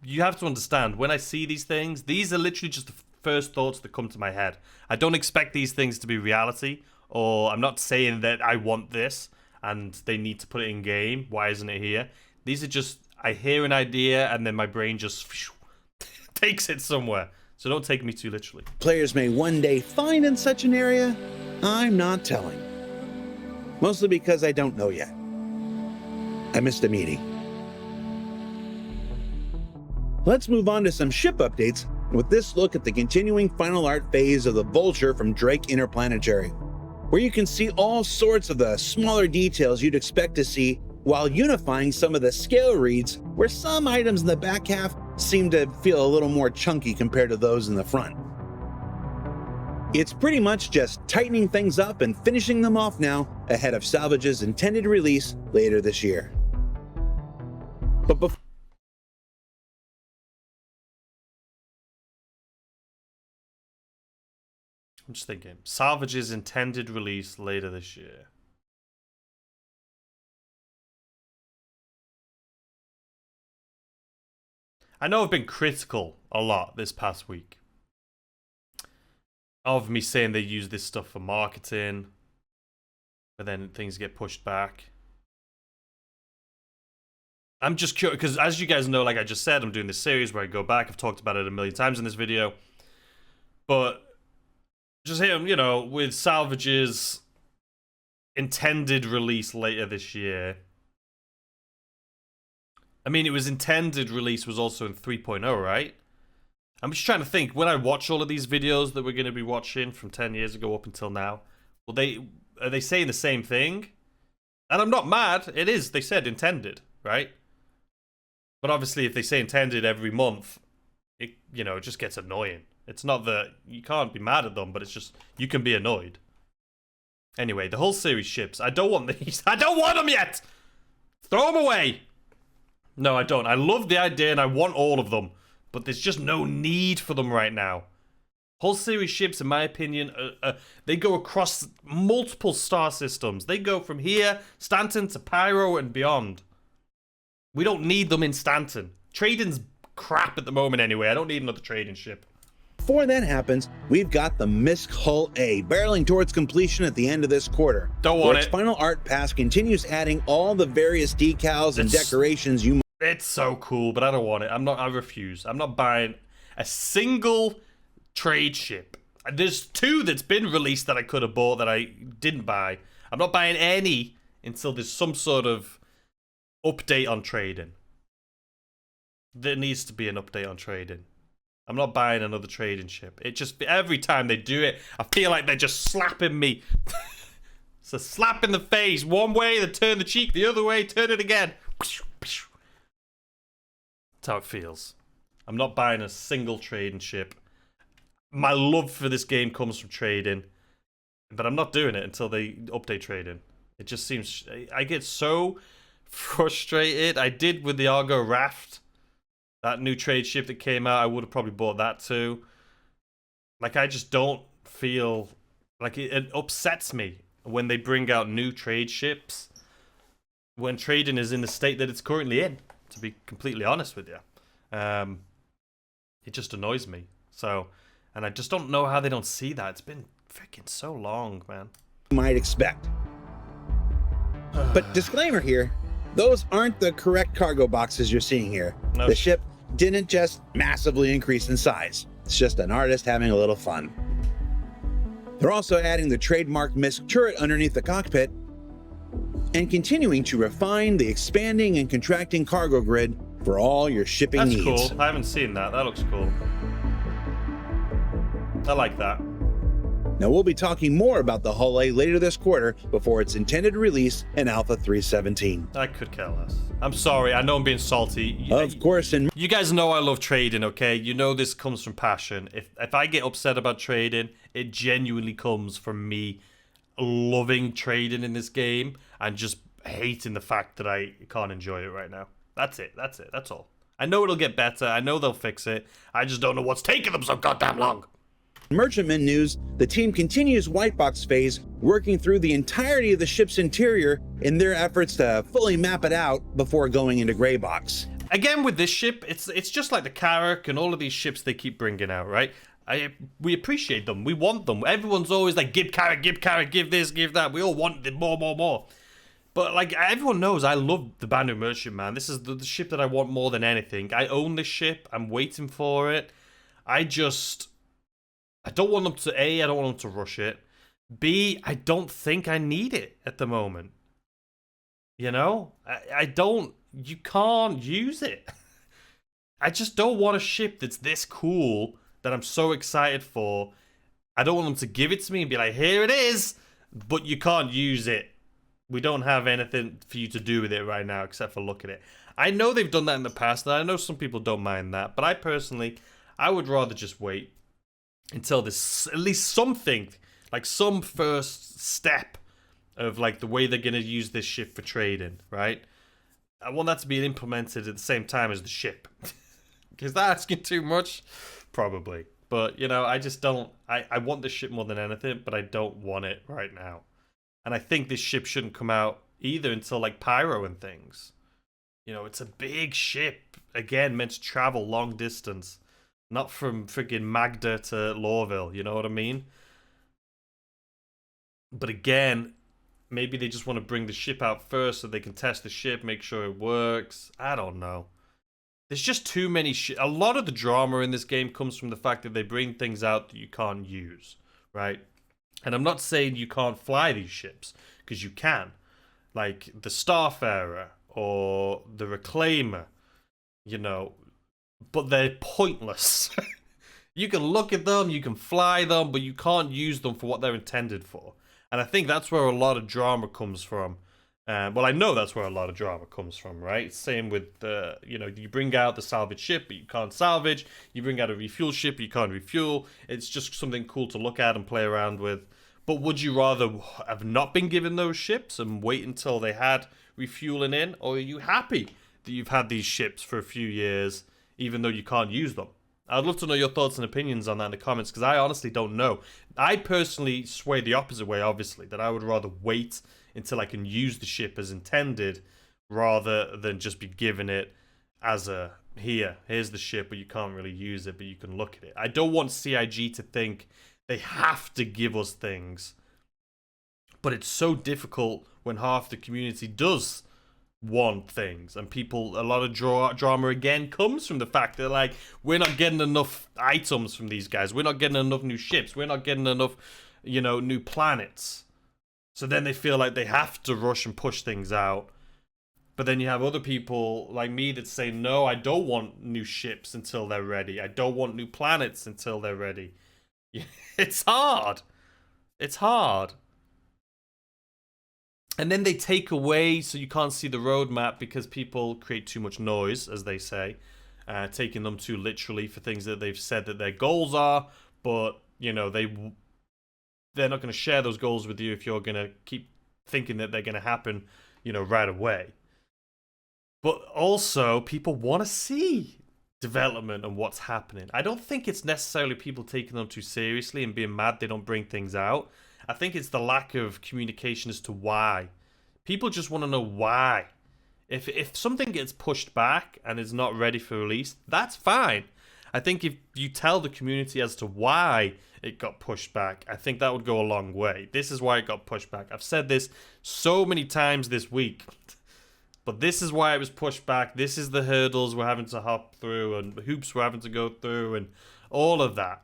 You have to understand, when I see these things, these are literally just the first thoughts that come to my head. I don't expect these things to be reality, or I'm not saying that I want this and they need to put it in game. Why isn't it here? These are just, I hear an idea and then my brain just takes it somewhere. So don't take me too literally.
Players may one day find in such an area, I'm not telling. Mostly because I don't know yet. I missed a meeting. Let's move on to some ship updates with this look at the continuing final art phase of the Vulture from Drake Interplanetary, where you can see all sorts of the smaller details you'd expect to see while unifying some of the scale reads where some items in the back half seem to feel a little more chunky compared to those in the front. It's pretty much just tightening things up and finishing them off now ahead of Salvage's intended release later this year. But before
I'm just thinking, Salvage's intended release later this year. I know I've been critical a lot this past week of me saying they use this stuff for marketing, but then things get pushed back. I'm just curious, because as you guys know, like I just said, I'm doing this series where I go back. I've talked about it a million times in this video. But just here, you know, with Salvage's intended release later this year, I mean, it was intended release was also in 3.0, right? I'm just trying to think, when I watch all of these videos that we're going to be watching from 10 years ago up until now, are they saying the same thing? And I'm not mad. It is, they said intended, right? But obviously, if they say intended every month, it just gets annoying. It's not that you can't be mad at them, but it's just you can be annoyed. Anyway, the whole series ships. I don't want these. I don't want them yet. Throw them away. No, I don't. I love the idea and I want all of them, but there's just no need for them right now. Whole series ships, in my opinion, they go across multiple star systems. They go from here, Stanton, to Pyro and beyond. We don't need them in Stanton. Trading's crap at the moment anyway. I don't need another trading ship.
Before that happens, we've got the Misc Hull A barreling towards completion at the end of this quarter.
Don't want
its
it.
final art pass continues adding all the various decals and decorations you.
It's so cool, but I don't want it. I refuse. I'm not buying a single trade ship. There's 2 that's been released that I could have bought that I didn't buy. I'm not buying any until there's some sort of update on trading. There needs to be an update on trading. I'm not buying another trading ship. It just, every time they do it, I feel like they're just slapping me. It's a slap in the face. One way, they turn the cheek. The other way, turn it again. That's how it feels. I'm not buying a single trading ship. My love for this game comes from trading, but I'm not doing it until they update trading. It just seems, I get so frustrated. I did with the Argo Raft. That new trade ship that came out, I would have probably bought that too. Like, I just don't feel like it upsets me when they bring out new trade ships when trading is in the state that it's currently in, to be completely honest with you. It just annoys me. So, and I just don't know how they don't see that. It's been freaking so long, man.
Might expect. But disclaimer here, those aren't the correct cargo boxes you're seeing here.
No.
The ship didn't just massively increase in size. It's just an artist having a little fun. They're also adding the trademark Misc Turret underneath the cockpit and continuing to refine the expanding and contracting cargo grid for all your shipping
That's
needs.
cool. I haven't seen that. That looks cool. I like that.
Now, we'll be talking more about the Hull A later this quarter before its intended release in Alpha 3.17.
I could care less. I'm sorry. I know I'm being salty.
Of course, and
You guys know I love trading, okay? You know this comes from passion. If I get upset about trading, it genuinely comes from me loving trading in this game and just hating the fact that I can't enjoy it right now. That's it. That's it. That's all. I know it'll get better. I know they'll fix it. I just don't know what's taking them so goddamn long.
Merchantman news, the team continues white box phase, working through the entirety of the ship's interior in their efforts to fully map it out before going into gray box.
Again, with this ship, it's just like the Carrack and all of these ships they keep bringing out, right? We appreciate them. We want them. Everyone's always like, give Carrack, give this, give that. We all want more. But like, everyone knows I love the Banu Merchantman. This is the ship that I want more than anything. I own this ship. I'm waiting for it. I don't want them to, A, I don't want them to rush it. B, I don't think I need it at the moment. You know? You can't use it. I just don't want a ship that's this cool that I'm so excited for. I don't want them to give it to me and be like, here it is, but you can't use it. We don't have anything for you to do with it right now except for look at it. I know they've done that in the past, and I know some people don't mind that, but I would rather just wait until there's at least something, like some first step of like the way they're going to use this ship for trading, right? I want that to be implemented at the same time as the ship. Is that asking too much? Probably. But, you know, I just don't, I want this ship more than anything, but I don't want it right now. And I think this ship shouldn't come out either until like Pyro and things. You know, it's a big ship, again, meant to travel long distance. Not from freaking Magda to Lorville, you know what I mean? But again, maybe they just want to bring the ship out first so they can test the ship, make sure it works. I don't know. There's just too many a lot of the drama in this game comes from the fact that they bring things out that you can't use, right? And I'm not saying you can't fly these ships, because you can. Like the Starfarer or the Reclaimer. you know, but they're pointless. You can look at them, you can fly them, but you can't use them for what they're intended for. And I think that's where a lot of drama comes from. Well, I know that's where a lot of drama comes from, right? Same with, you know, you bring out the salvage ship, but you can't salvage. You bring out a refuel ship, but you can't refuel. It's just something cool to look at and play around with. But would you rather have not been given those ships and wait until they had refueling in? Or are you happy that you've had these ships for a few years, even though you can't use them? I'd love to know your thoughts and opinions on that in the comments, because I honestly don't know. I personally sway the opposite way, obviously, that I would rather wait until I can use the ship as intended, rather than just be given it as a, here's the ship, but you can't really use it, but you can look at it. I don't want CIG to think they have to give us things, but it's so difficult when half the community does want things, and people, a lot of drama again comes from the fact that, like, we're not getting enough items from these guys, we're not getting enough new ships, we're not getting enough, you know, new planets. So then they feel like they have to rush and push things out. But then you have other people like me that say, no, I don't want new ships until they're ready, I don't want new planets until they're ready. It's hard. It's hard. And then they take away, so you can't see the roadmap because people create too much noise, as they say, taking them too literally for things that they've said that their goals are, but, you know, they're not going to share those goals with you if you're going to keep thinking that they're going to happen, you know, right away. But also, people want to see development and what's happening. I don't think it's necessarily people taking them too seriously and being mad they don't bring things out. I think it's the lack of communication as to why. People just want to know why. If something gets pushed back and is not ready for release, that's fine. I think if you tell the community as to why it got pushed back, I think that would go a long way. This is why it got pushed back. I've said this so many times this week, but this is why it was pushed back. This is the hurdles we're having to hop through and the hoops we're having to go through and all of that.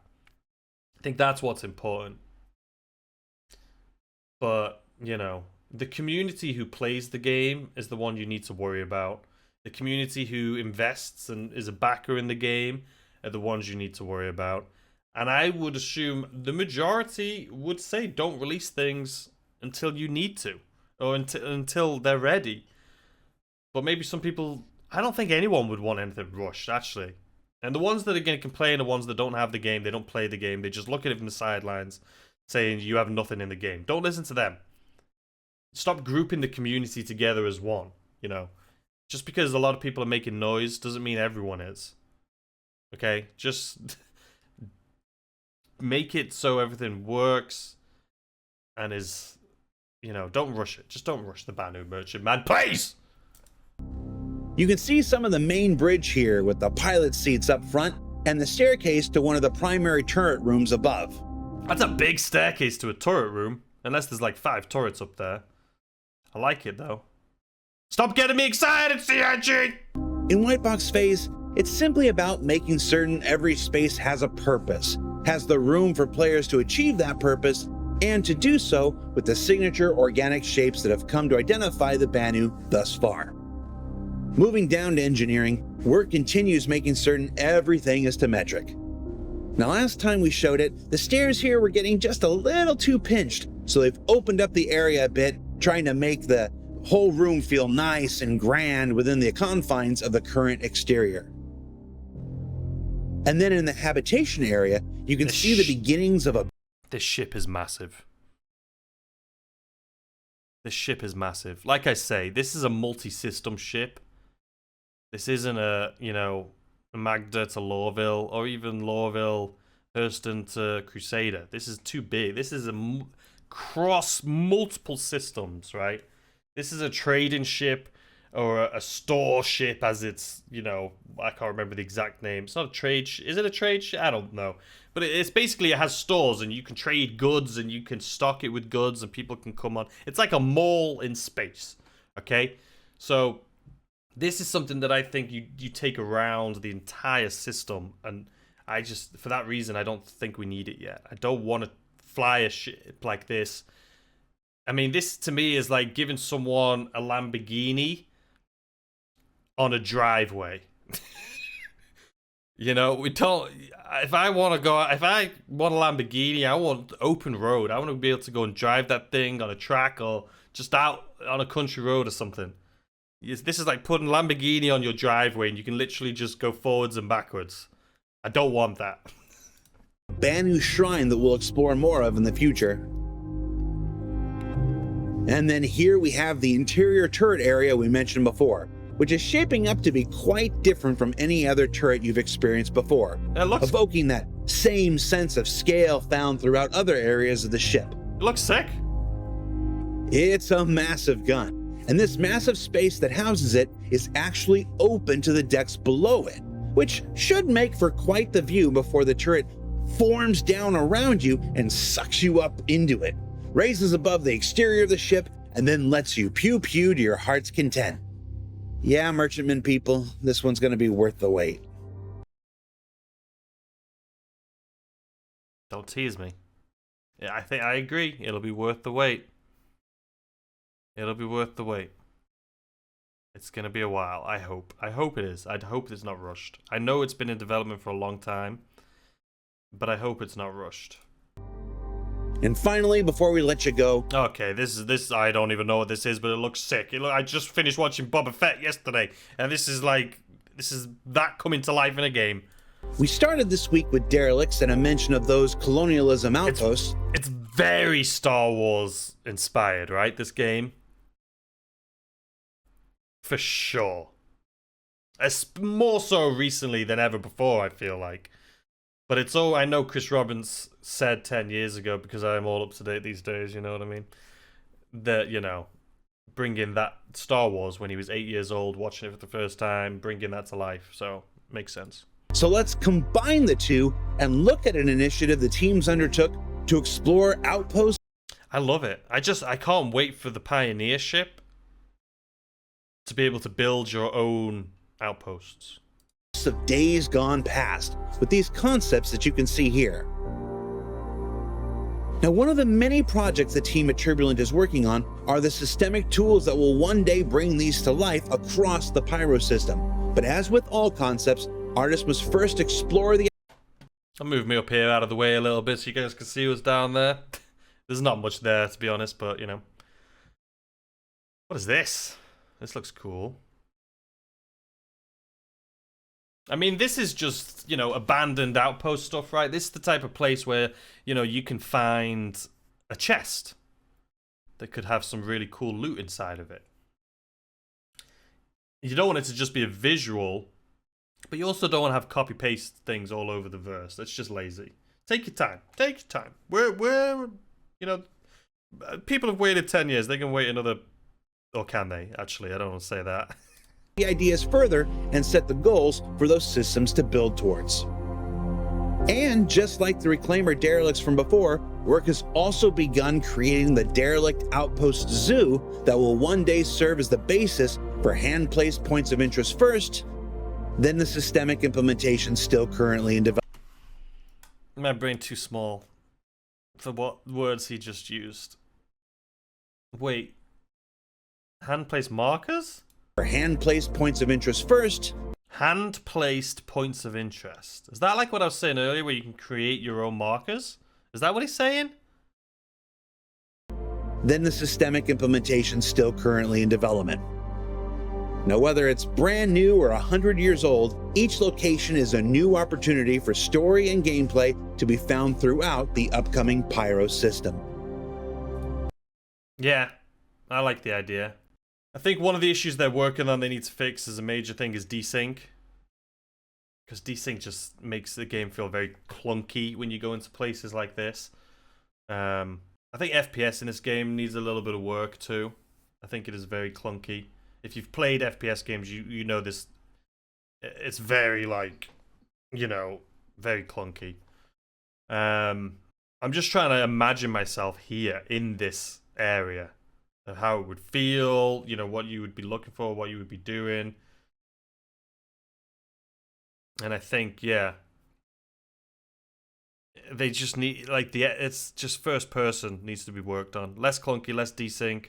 I think that's what's important. But, you know, the community who plays the game is the one you need to worry about. The community who invests and is a backer in the game are the ones you need to worry about. And I would assume the majority would say don't release things until you need to, or until they're ready. But maybe some people, I don't think anyone would want anything rushed, actually. And the ones that are going to complain are ones that don't have the game, they don't play the game, they just look at it from the sidelines, saying you have nothing in the game. Don't listen to them. Stop grouping the community together as one, you know. Just because a lot of people are making noise doesn't mean everyone is. Okay? Just make it so everything works and is, you know, don't rush it. Just don't rush the Banu Merchant, man. Please!
You can see some of the main bridge here with the pilot seats up front and the staircase to one of the primary turret rooms above.
That's a big staircase to a turret room, unless there's like 5 turrets up there. I like it though. Stop getting me excited, CIG!
In White Box Phase, it's simply about making certain every space has a purpose, has the room for players to achieve that purpose, and to do so with the signature organic shapes that have come to identify the Banu thus far. Moving down to engineering, work continues making certain everything is symmetric. Now, last time we showed it, the stairs here were getting just a little too pinched, so they've opened up the area a bit, trying to make the whole room feel nice and grand within the confines of the current exterior. And then in the habitation area, you can see the beginnings of a...
This ship is massive. This ship is massive. Like I say, this is a multi-system ship. This isn't a, you know, Magda to Lorville, or even Lorville, Hurston to Crusader. This is too big. This is a cross multiple systems, right? This is a trading ship, or a store ship, as it's, you know, I can't remember the exact name. It's not a trade. Is it a trade ship? I don't know. But it's basically, it has stores, and you can trade goods, and you can stock it with goods, and people can come on. It's like a mall in space, okay? So this is something that I think you take around the entire system, and I just, for that reason, I don't think we need it yet. I don't want to fly a ship like this. I mean, this to me is like giving someone a Lamborghini on a driveway. You know, we don't. If I want a Lamborghini, I want open road. I want to be able to go and drive that thing on a track or just out on a country road or something. This is like putting Lamborghini on your driveway and you can literally just go forwards and backwards. I don't want that.
Brand new shrine that we'll explore more of in the future. And then here we have the interior turret area we mentioned before, which is shaping up to be quite different from any other turret you've experienced before, evoking that same sense of scale found throughout other areas of the ship.
It looks sick.
It's a massive gun, and this massive space that houses it is actually open to the decks below it, which should make for quite the view before the turret forms down around you and sucks you up into it, raises above the exterior of the ship, and then lets you pew-pew to your heart's content. Yeah, merchantman people, this one's going to be worth the wait.
Don't tease me. Yeah, I agree. It'll be worth the wait. It'll be worth the wait. It's going to be a while, I hope. I hope it is. I'd hope it's not rushed. I know it's been in development for a long time, but I hope it's not rushed.
And finally, before we let you go...
Okay, this I don't even know what this is, but it looks sick. I just finished watching Boba Fett yesterday, and this is that coming to life in a game.
We started this week with derelicts and a mention of those colonialism outposts.
It's very Star Wars inspired, right, this game? For sure. More so recently than ever before, I feel like. But it's all, I know Chris Robbins said 10 years ago, because I'm all up to date these days, you know what I mean? That, you know, bringing that Star Wars when he was 8 years old, watching it for the first time, bringing that to life. So, makes sense.
So let's combine the two and look at an initiative the teams undertook to explore outposts.
I love it. I can't wait for the Pioneer ship to be able to build your own outposts.
Of days gone past with these concepts that you can see here. Now, one of the many projects the team at Turbulent is working on are the systemic tools that will one day bring these to life across the Pyro system. But as with all concepts, artists must first explore the...
I'll move me up here out of the way a little bit so you guys can see what's down there. There's not much there, to be honest, but, you know. What is this? This looks cool. I mean, this is just, you know, abandoned outpost stuff, right? This is the type of place where, you know, you can find a chest that could have some really cool loot inside of it. You don't want it to just be a visual, but you also don't want to have copy-paste things all over the verse. That's just lazy. Take your time. Take your time. We're, you know, people have waited 10 years. They can wait another, or can they? Actually, I don't want to say that.
The ideas further and set the goals for those systems to build towards. And just like the Reclaimer derelicts from before, work has also begun creating the derelict outpost zoo that will one day serve as the basis for hand-placed points of interest first, then the systemic implementation still currently in development.
My brain too small for what words he just used. Wait. Hand-placed markers?
For hand-placed points of interest first.
Hand-placed points of interest. Is that like what I was saying earlier, where you can create your own markers? Is that what he's saying?
Then the systemic implementation still currently in development. Now, whether it's brand new or 100 years old, each location is a new opportunity for story and gameplay to be found throughout the upcoming Pyro system.
Yeah, I like the idea. I think one of the issues they're working on they need to fix as a major thing is desync. Because desync just makes the game feel very clunky when you go into places like this. I think FPS in this game needs a little bit of work too. I think it is very clunky. If you've played FPS games, you know this. It's very, like, you know, very clunky. I'm just trying to imagine myself here in this area. Of how it would feel, you know, what you would be looking for, what you would be doing. And I think, yeah, they just need, like, it's just first person needs to be worked on. Less clunky, less desync.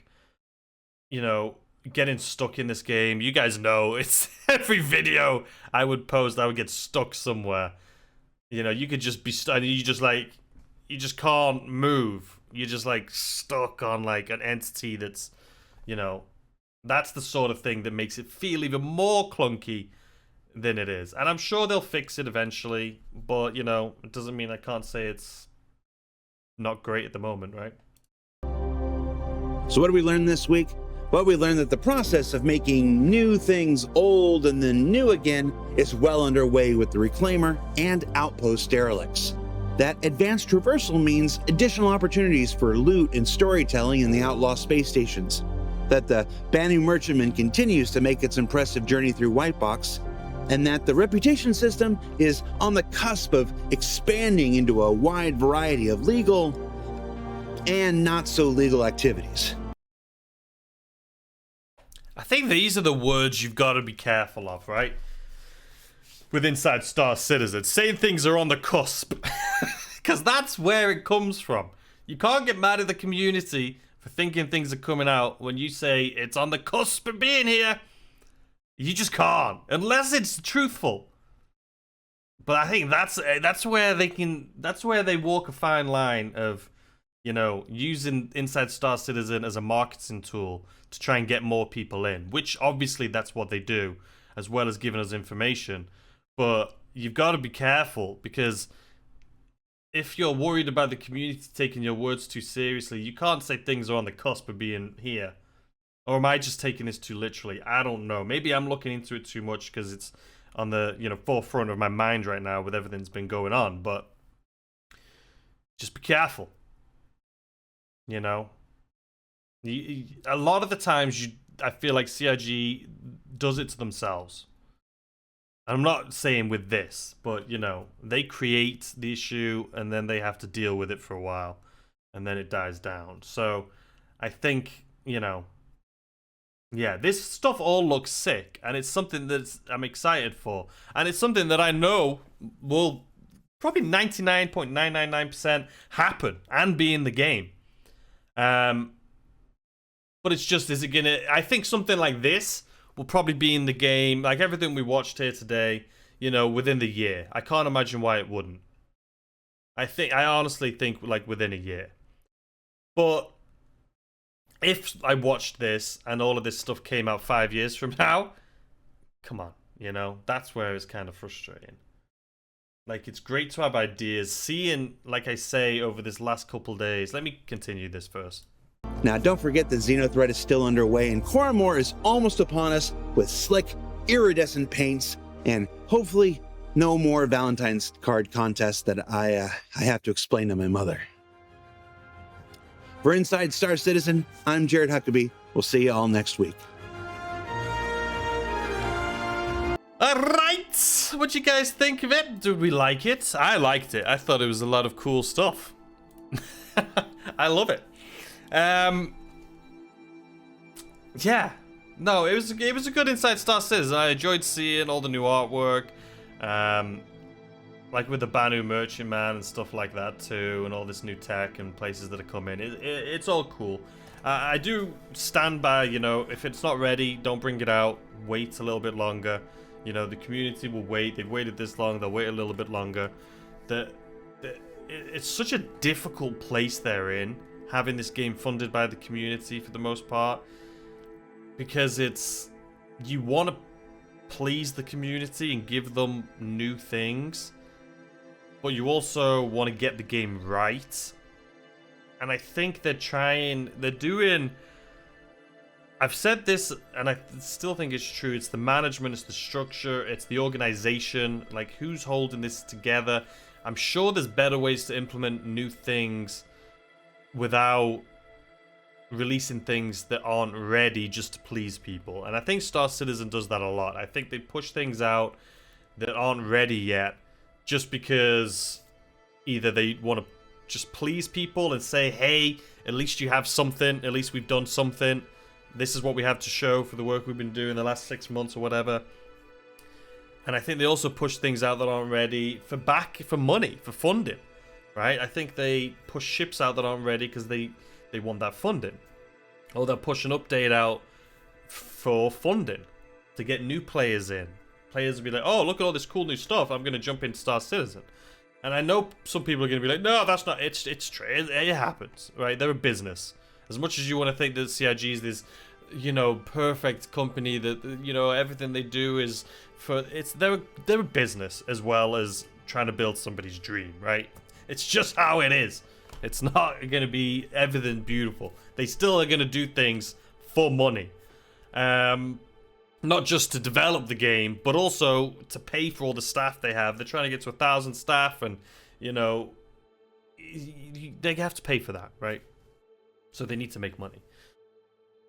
You know, getting stuck in this game. You guys know it's every video I would post, I would get stuck somewhere. You know, you could just be stuck. You just can't move. You're just like stuck on like an entity that's, you know, that's the sort of thing that makes it feel even more clunky than it is. And I'm sure they'll fix it eventually, but you know, it doesn't mean I can't say it's not great at the moment, right?
So what did we learn this week? Well, we learned that the process of making new things old and then new again is well underway with the Reclaimer and Outpost derelicts. That advanced traversal means additional opportunities for loot and storytelling in the Outlaw space stations. That the Banu Merchantman continues to make its impressive journey through Whitebox, and that the reputation system is on the cusp of expanding into a wide variety of legal and not so legal activities.
I think these are the words you've got to be careful of, right? With Inside Star Citizen, saying things are on the cusp, because that's where it comes from. You can't get mad at the community for thinking things are coming out when you say it's on the cusp of being here. You just can't, unless it's truthful. But I think that's where they walk a fine line of, you know, using Inside Star Citizen as a marketing tool to try and get more people in, which obviously that's what they do, as well as giving us information. But you've got to be careful, because if you're worried about the community taking your words too seriously, you can't say things are on the cusp of being here. Or am I just taking this too literally? I don't know. Maybe I'm looking into it too much because it's on the, you know, forefront of my mind right now with everything that's been going on. But just be careful. You know, a lot of the times I feel like CIG does it to themselves. I'm not saying with this, but you know, they create the issue and then they have to deal with it for a while, and then it dies down. So I think, you know, yeah, this stuff all looks sick, and it's something that I'm excited for, and it's something that I know will probably 99.999% happen and be in the game. But it's just, is it gonna, I think something like this will probably be in the game, like everything we watched here today, you know, within the year. I can't imagine why it wouldn't. I honestly think like within a year. But if I watched this and all of this stuff came out 5 years from now, come on, you know, that's where it's kind of frustrating. Like, it's great to have ideas. Seeing, like I say, over this last couple days, let me continue this first.
Now, don't forget that Xenothreat is still underway, and Coramore is almost upon us with slick, iridescent paints, and hopefully no more Valentine's card contests that I have to explain to my mother. For Inside Star Citizen, I'm Jared Huckabee. We'll see you all next week.
Alright, what you guys think of it? Did we like it? I liked it. I thought it was a lot of cool stuff. I love it. Yeah. No, it was a good Inside Star Citizen. I enjoyed seeing all the new artwork. Like with the Banu Merchantman and stuff like that too, and all this new tech and places that are coming. It's all cool. I do stand by, you know, if it's not ready, don't bring it out. Wait a little bit longer. You know, the community will wait. They've waited this long. They'll wait a little bit longer. It's such a difficult place they're in, having this game funded by the community for the most part, because you want to please the community and give them new things, but you also want to get the game right. And I think they're doing, I've said this and I still think it's true, it's the management, it's the structure, it's the organization, like who's holding this together. I'm sure there's better ways to implement new things without releasing things that aren't ready just to please people. And I think Star Citizen does that a lot. I think they push things out that aren't ready yet just because either they want to just please people and say, hey, at least you have something, at least we've done something. This is what we have to show for the work we've been doing the last 6 months or whatever. And I think they also push things out that aren't ready for money, for funding, right? I think they push ships out that aren't ready because they want that funding. Or they'll push an update out for funding, to get new players in. Players will be like, oh, look at all this cool new stuff, I'm going to jump into Star Citizen. And I know some people are going to be like, no, that's not, it's it happens, right? They're a business. As much as you want to think that CIG is this, you know, perfect company that, you know, everything they do is for, they're a business as well as trying to build somebody's dream, right? It's just how it is. It's not going to be everything beautiful. They still are going to do things for money. Not just to develop the game, but also to pay for all the staff they have. They're trying to get to 1,000 staff, and, you know, they have to pay for that, right? So they need to make money.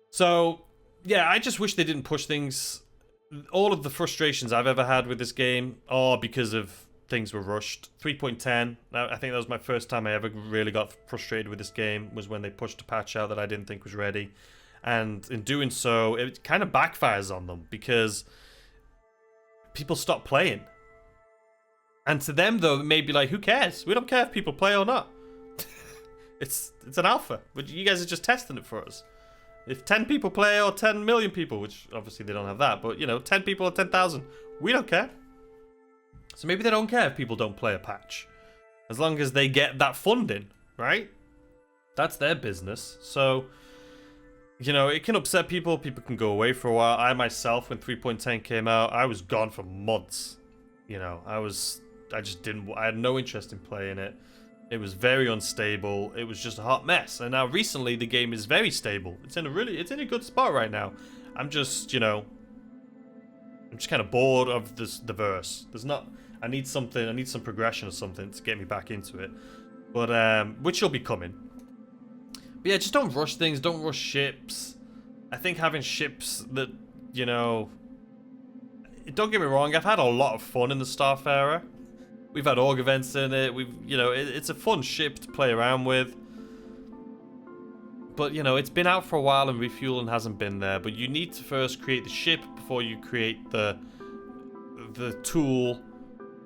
So, yeah, I just wish they didn't push things. All of the frustrations I've ever had with this game are because of things were rushed. 3.10, I think that was my first time I ever really got frustrated with this game, was when they pushed a patch out that I didn't think was ready. And in doing so, it kind of backfires on them because people stop playing. And to them, though, it may be like, who cares? We don't care if people play or not. It's an alpha, but you guys are just testing it for us. If 10 people play or 10 million people, which obviously they don't have that, but, you know, 10 people or 10,000, we don't care. So maybe they don't care if people don't play a patch. As long as they get that funding, right? That's their business. So, you know, it can upset people. People can go away for a while. I myself, when 3.10 came out, I was gone for months. You know, I had no interest in playing it. It was very unstable. It was just a hot mess. And now recently the game is very stable. It's in a good spot right now. I'm just, you know, I'm just kind of bored of the verse. I need some progression or something to get me back into it. But which will be coming. But yeah, just don't rush things, don't rush ships. I think having ships that, you know, don't get me wrong, I've had a lot of fun in the Starfarer. We've had org events in it. It's a fun ship to play around with. But, you know, it's been out for a while and refueling hasn't been there. But you need to first create the ship before you create the tool.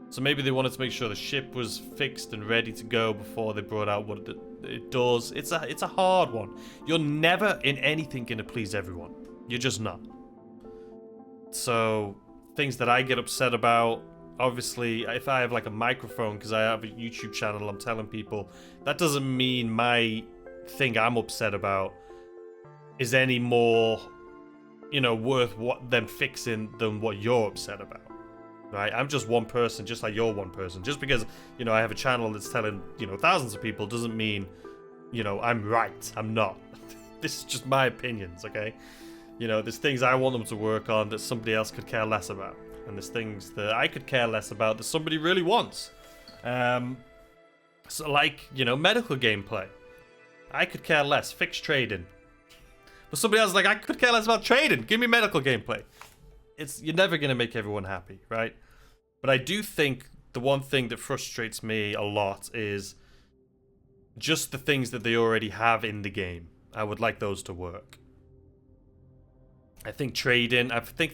So maybe they wanted to make sure the ship was fixed and ready to go before they brought out what it does. It's a hard one. You're never in anything going to please everyone. You're just not. So, things that I get upset about, obviously, if I have like a microphone because I have a YouTube channel, I'm telling people, that doesn't mean my thing I'm upset about is any more, you know, worth them fixing than what you're upset about. Right? I'm just one person, just like you're one person. Just because, you know, I have a channel that's telling, you know, thousands of people doesn't mean, you know, I'm right. I'm not. This is just my opinions, okay? You know, there's things I want them to work on that somebody else could care less about. And there's things that I could care less about that somebody really wants. So like, you know, medical gameplay. I could care less. Fix trading. But somebody else is like, I could care less about trading. Give me medical gameplay. You're never going to make everyone happy, right? But I do think the one thing that frustrates me a lot is just the things that they already have in the game. I would like those to work. I think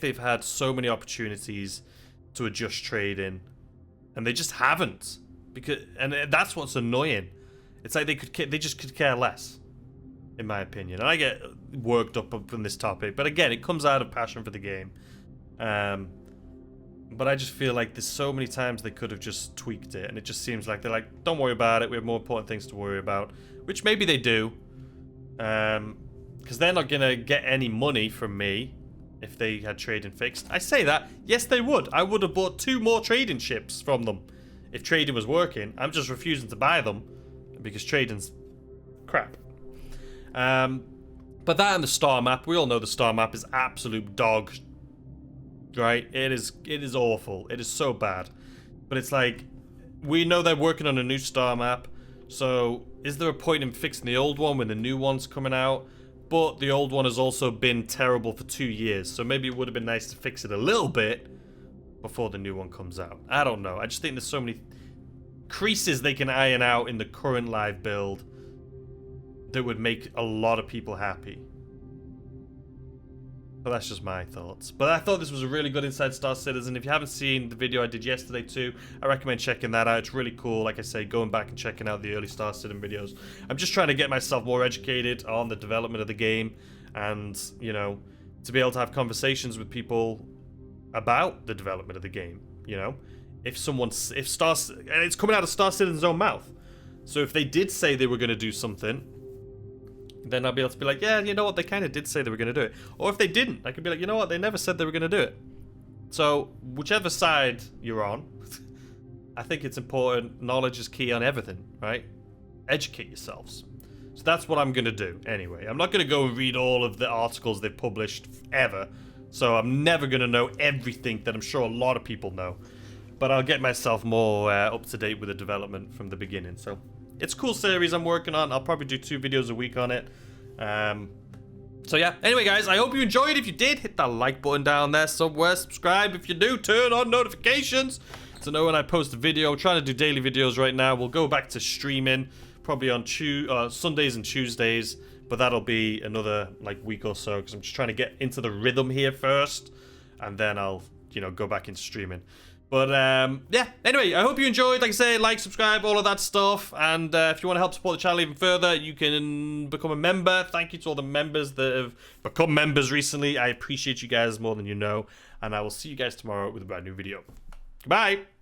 they've had so many opportunities to adjust trading, and they just haven't. And that's what's annoying. It's like they just could care less, in my opinion. And I get worked up on this topic, but again, it comes out of passion for the game. But I just feel like there's so many times they could have just tweaked it, and it just seems like they're like, don't worry about it, we have more important things to worry about, which maybe they do, because they're not gonna get any money from me if they had trading fixed. I say that, yes they would. I would have bought 2 more trading ships from them if trading was working. I'm just refusing to buy them because trading's crap. But that and the star map, we all know the star map is absolute dog. Right? It is awful. It is so bad. But it's like, we know they're working on a new star map, so is there a point in fixing the old one when the new one's coming out? But the old one has also been terrible for 2 years, so maybe it would have been nice to fix it a little bit before the new one comes out. I don't know. I just think there's so many creases they can iron out in the current live build that would make a lot of people happy. But that's just my thoughts. But I thought this was a really good Inside Star Citizen. If you haven't seen the video I did yesterday too, I recommend checking that out. It's really cool. Like I say, going back and checking out the early Star Citizen videos. I'm just trying to get myself more educated on the development of the game and, you know, to be able to have conversations with people about the development of the game, you know? If and it's coming out of Star Citizen's own mouth. So if they did say they were going to do something, then I'll be able to be like, yeah, you know what, they kind of did say they were going to do it. Or if they didn't, I could be like, you know what, they never said they were going to do it. So whichever side you're on, I think it's important. Knowledge is key on everything, right? Educate yourselves. So that's what I'm going to do anyway. I'm not going to go and read all of the articles they've published ever. So I'm never going to know everything that I'm sure a lot of people know. But I'll get myself more up to date with the development from the beginning. So it's a cool series I'm working on. I'll probably do 2 videos a week on it. So yeah, anyway guys, I hope you enjoyed. If you did, hit that like button down there somewhere. Subscribe if you do. Turn on notifications to know when I post a video. I'm trying to do daily videos right now. We'll go back to streaming probably on Sundays and Tuesdays. But that'll be another like week or so because I'm just trying to get into the rhythm here first. And then I'll, you know, go back into streaming. But, yeah, anyway, I hope you enjoyed. Like I say, like, subscribe, all of that stuff. And if you want to help support the channel even further, you can become a member. Thank you to all the members that have become members recently. I appreciate you guys more than you know. And I will see you guys tomorrow with a brand new video. Goodbye.